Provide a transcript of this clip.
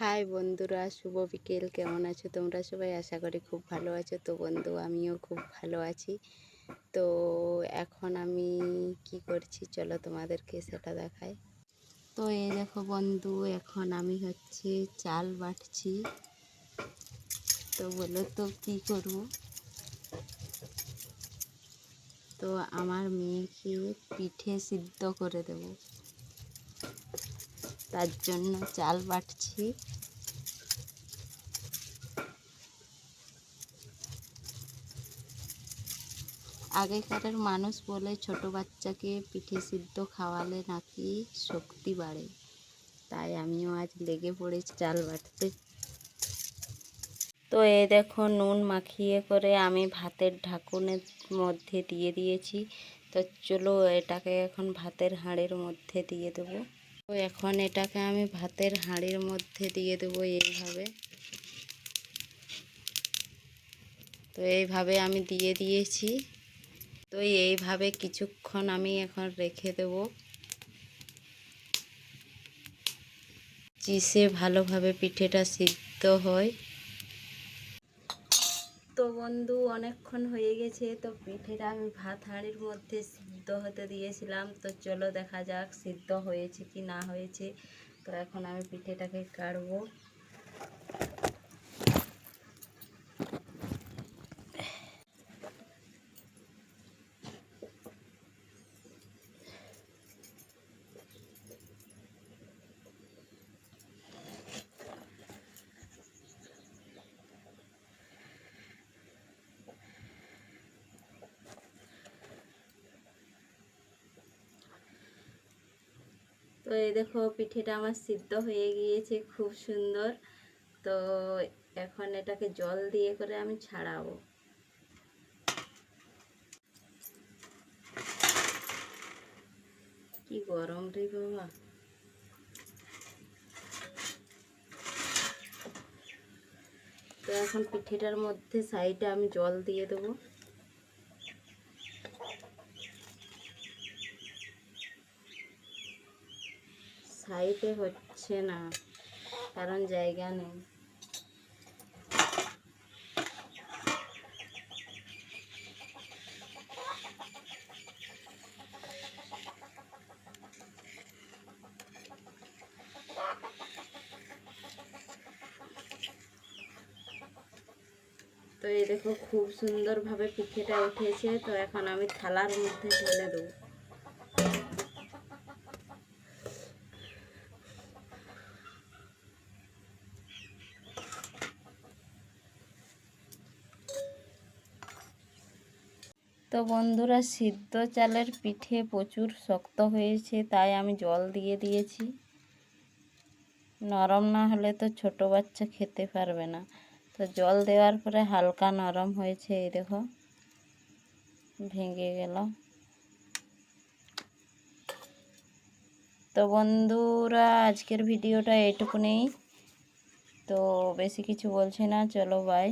High বন্ধুরা, শুভ বিকেল। কেমন আছো তোমরা সবাই? আশা করি খুব ভালো আছো। তো বন্ধু, আমিও খুব ভালো আছি। তো এখন আমি কি করছি চলো তোমাদেরকে সেটা দেখাই। তো এই দেখো বন্ধু, এখন আমি চাল বাটছি। তো বলো তো কি করব। তো আমার মেয়েকে পিঠে সিদ্ধ করে দেব, তার জন্য চাল বাটছি। আগেকারের মানুষ বলে ছোট বাচ্চাকে পিঠে সিদ্ধ খাওয়ালে নাকি শক্তি বাড়ে। তাই আমিও আজ লেগে পড়েছি চাল বাটতে। তো এই দেখো, নুন মাখিয়ে করে আমি ভাতের ঢাকুনের মধ্যে দিয়ে দিয়েছি। তো চলো এটাকে এখন ভাতের হাঁড়ির মধ্যে দিয়ে দেবো। তো এখন এটাকে আমি ভাতের হাঁড়ির মধ্যে দিয়ে দেবো এইভাবে। তো এইভাবে আমি দিয়ে দিয়েছি। তো এইভাবে কিছুক্ষণ আমি এখন রেখে দেব, চিসে ভালোভাবে পিঠেটা সিদ্ধ হয়। তো বন্ধু, অনেকক্ষণ হয়ে গেছে। তো পিঠেটা আমি ভাত হাঁড়ির মধ্যে সিদ্ধ হতে দিয়েছিলাম। তো চলো দেখা যাক সিদ্ধ হয়েছে কি না হয়েছে। তো এখন আমি পিঠেটাকে কাটবো। তো এই দেখো, পিঠেটা আমার সিদ্ধ হয়ে গিয়েছে খুব সুন্দর। তো এখন এটাকে জল দিয়ে করে আমি ছাড়াবো। কি গরম রে বাবা! তো এখন পিঠেটার মধ্যে সাইডে আমি জল দিয়ে দেবো। সাইডে হচ্ছে না, কারণ জায়গা নেই। তো এই দেখো, খুব সুন্দরভাবে পিঠেটা উঠেছে। তো এখন আমি থালার মধ্যে ঢেলে দেবো। তো বন্ধুরা, সিদ্ধ চালের পিঠে প্রচুর শক্ত হয়েছে, তাই আমি জল দিয়ে দিয়েছি। নরম না হলে তো ছোট বাচ্চা খেতে পারবে না। তো জল দেওয়ার পরে হালকা নরম হয়েছে। এই দেখো, ভেঙে গেল। তো বন্ধুরা, আজকের ভিডিওটা এইটুকুনেই। তো বেশি কিছু বলছি না, চলো বাই।